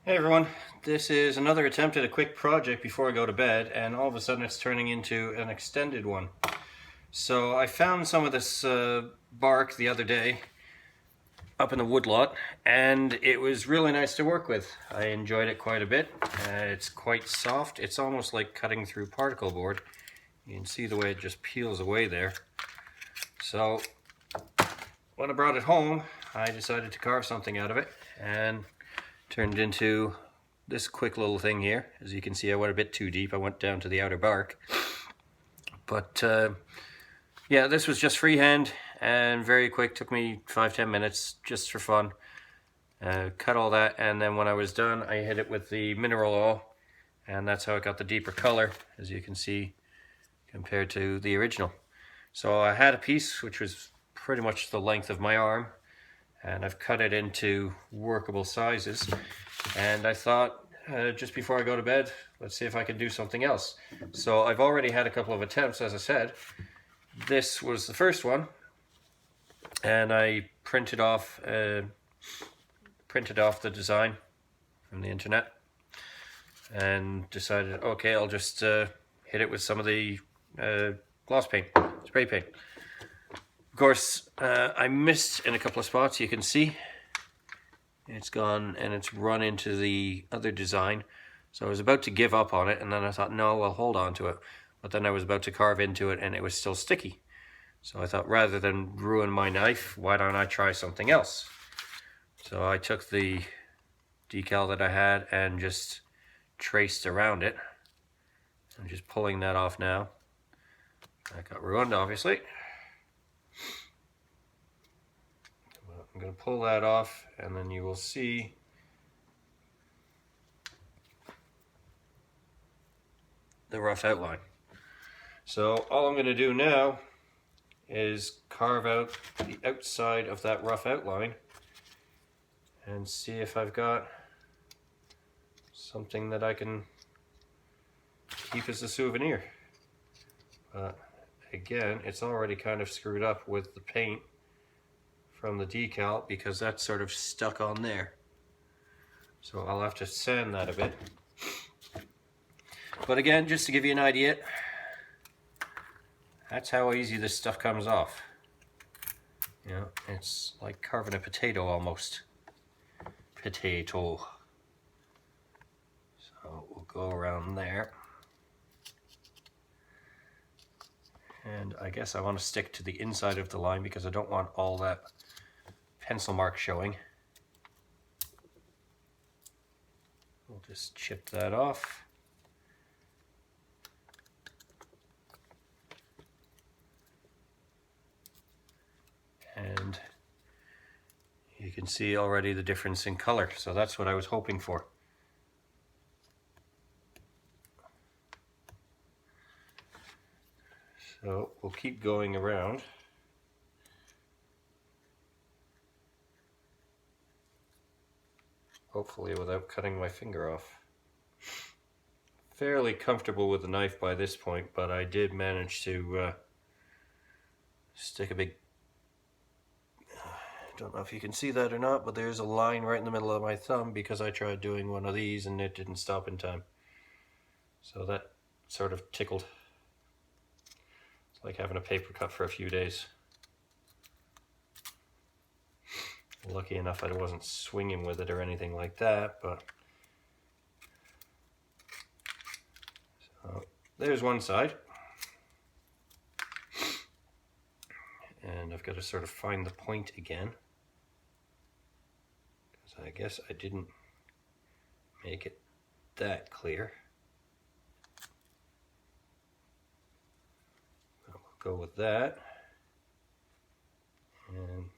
Hey everyone, this is another attempt at a quick project before I go to bed, and all of a sudden it's turning into an extended one. So I found some of this bark the other day up in the woodlot, and it was really nice to work with. I enjoyed it quite a bit. It's quite soft. It's almost like cutting through particle board. You can see the way it just peels away there. So when I brought it home, I decided to carve something out of it and turned it into this quick little thing here. As you can see, I went a bit too deep. I went down to the outer bark. But yeah, this was just freehand and very quick. Took me 5-10 minutes just for fun. Cut all that, and then when I was done, I hit it with the mineral oil, and that's how it got the deeper color, as you can see, compared to the original. So I had a piece which was pretty much the length of my arm, and I've cut it into workable sizes. And I thought, just before I go to bed, let's see if I can do something else. So I've already had a couple of attempts, as I said. This was the first one, and I printed off the design from the internet and decided, okay, I'll just hit it with some of the gloss paint, spray paint. Of course, I missed in a couple of spots. You can see it's gone and it's run into the other design. So I was about to give up on it, and then I thought, no, I'll hold on to it. But then I was about to carve into it and it was still sticky. So I thought, rather than ruin my knife, why don't I try something else? So I took the decal that I had and just traced around it. I'm just pulling that off now. That got ruined, obviously. I'm going to pull that off, and then you will see the rough outline. So all I'm going to do now is carve out the outside of that rough outline and see if I've got something that I can keep as a souvenir. But again, it's already kind of screwed up with the paint from the decal because that's sort of stuck on there. So I'll have to sand that a bit. But again, just to give you an idea, that's how easy this stuff comes off. You know, it's like carving a potato almost. Potato. So we'll go around there. And I guess I want to stick to the inside of the line because I don't want all that pencil mark showing. We'll just chip that off. And you can see already the difference in color, so that's what I was hoping for. So we'll keep going around. Hopefully without cutting my finger off. Fairly comfortable with the knife by this point, but I did manage to stick a big, I don't know if you can see that or not, but there's a line right in the middle of my thumb because I tried doing one of these and it didn't stop in time. So that sort of tickled. It's like having a paper cut for a few days. Lucky enough I wasn't swinging with it or anything like that, but so there's one side. And I've got to sort of find the point again, because I guess I didn't make it that clear. We'll go with that. And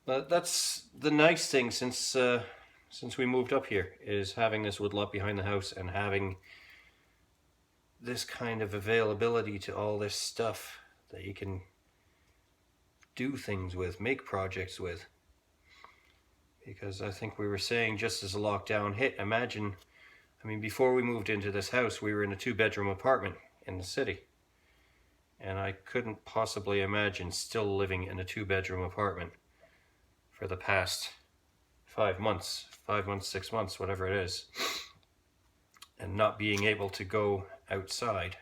but that's the nice thing since we moved up here, is having this woodlot behind the house and having this kind of availability to all this stuff that you can do things with, make projects with. Because I think we were saying, just as the lockdown hit, imagine, I mean, before we moved into this house, we were in a 2-bedroom apartment in the city. And I couldn't possibly imagine still living in a 2-bedroom apartment for the past 5 months, 6 months, whatever it is, and not being able to go outside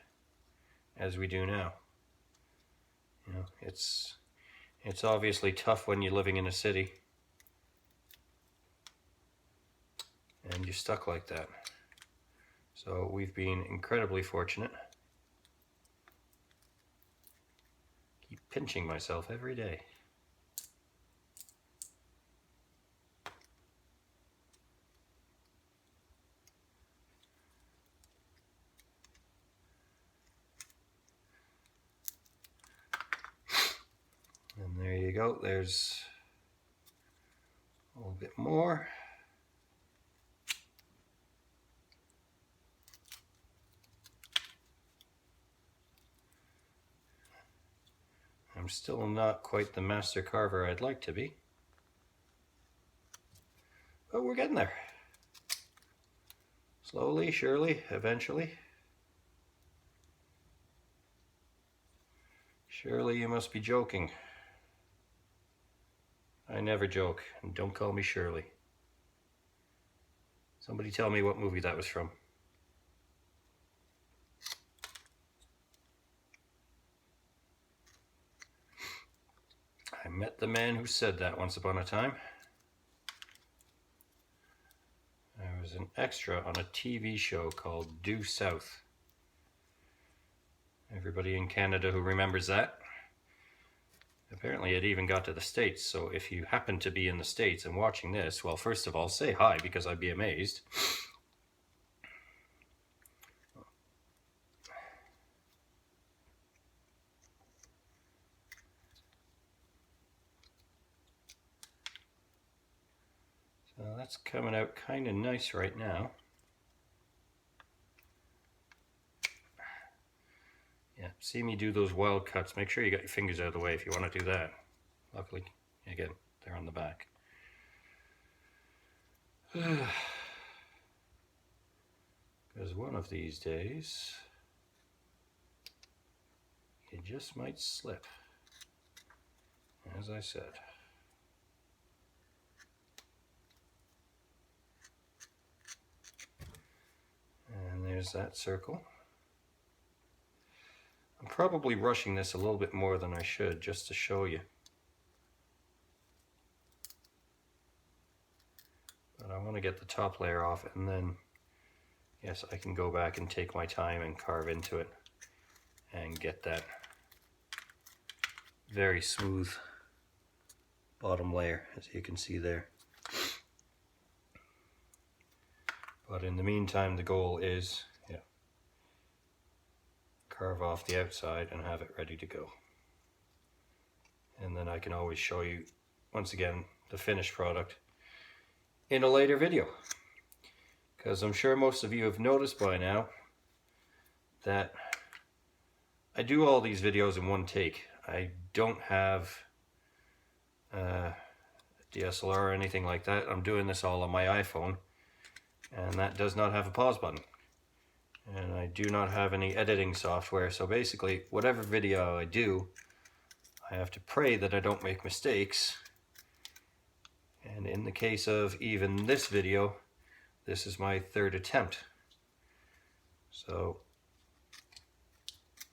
as we do now. You know, it's obviously tough when you're living in a city and you're stuck like that. So we've been incredibly fortunate. Keep pinching myself every day. And there you go, there's a little bit more. I'm still not quite the master carver I'd like to be, but we're getting there. Slowly, surely, eventually. Surely you must be joking. I never joke, and don't call me Shirley. Somebody tell me what movie that was from. I met the man who said that once upon a time. I was an extra on a TV show called Due South. Everybody in Canada who remembers that. Apparently it even got to the States, so if you happen to be in the States and watching this, well, first of all, say hi, because I'd be amazed. So that's coming out kind of nice right now. Yeah, see me do those wild cuts. Make sure you got your fingers out of the way if you want to do that. Luckily, again, they're on the back. Because one of these days, you just might slip, as I said. And there's that circle. I'm probably rushing this a little bit more than I should, just to show you. But I want to get the top layer off, and then, yes, I can go back and take my time and carve into it and get that very smooth bottom layer, as you can see there. But in the meantime, the goal is, carve off the outside and have it ready to go. And then I can always show you, once again, the finished product in a later video. Because I'm sure most of you have noticed by now that I do all these videos in one take. I don't have a DSLR or anything like that. I'm doing this all on my iPhone, and that does not have a pause button. And I do not have any editing software, so basically whatever video I do, I have to pray that I don't make mistakes. And in the case of even this video, this is my third attempt. So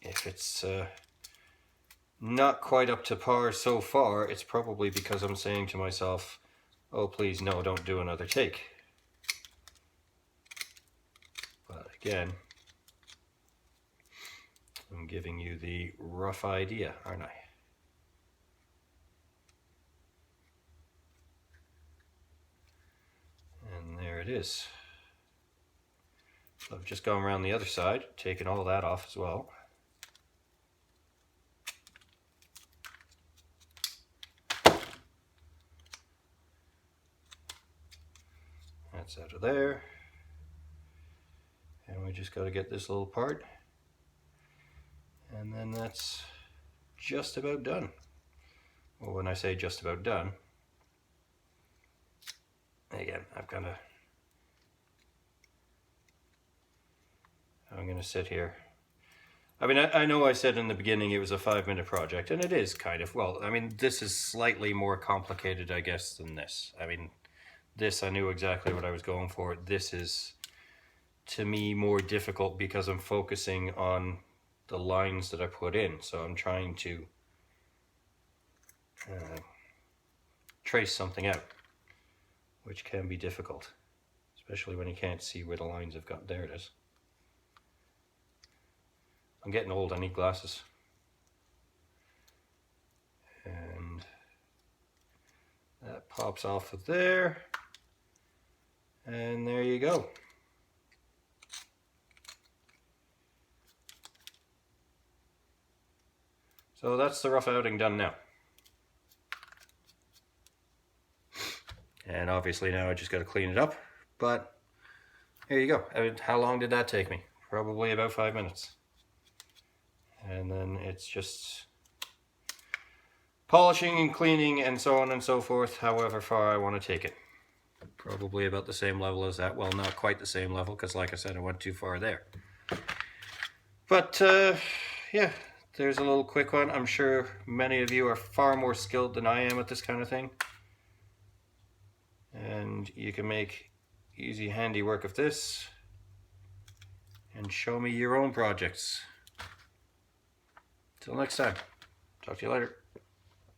if it's not quite up to par so far, it's probably because I'm saying to myself, oh please no, don't do another take. But again, I'm giving you the rough idea, aren't I? And there it is. So I've just gone around the other side, taken all that off as well. That's out of there. And we just got to get this little part, and then that's just about done. Well, when I say just about done, again, I'm gonna sit here. I mean, I know I said in the beginning it was a 5-minute project, and it is kind of. Well, I mean, this is slightly more complicated, I guess, than this. I mean, this I knew exactly what I was going for. This is, to me, more difficult because I'm focusing on the lines that I put in. So I'm trying to trace something out, which can be difficult, especially when you can't see where the lines have got. There it is. I'm getting old, I need glasses. And that pops off of there. And there you go. So that's the rough outing done now. And obviously now I just got to clean it up, but here you go. How long did that take me? Probably about 5 minutes. And then it's just polishing and cleaning and so on and so forth, however far I want to take it. Probably about the same level as that. Well, not quite the same level, because like I said, I went too far there. But yeah, there's a little quick one. I'm sure many of you are far more skilled than I am at this kind of thing. And you can make easy, handy work of this and show me your own projects. Till next time, talk to you later.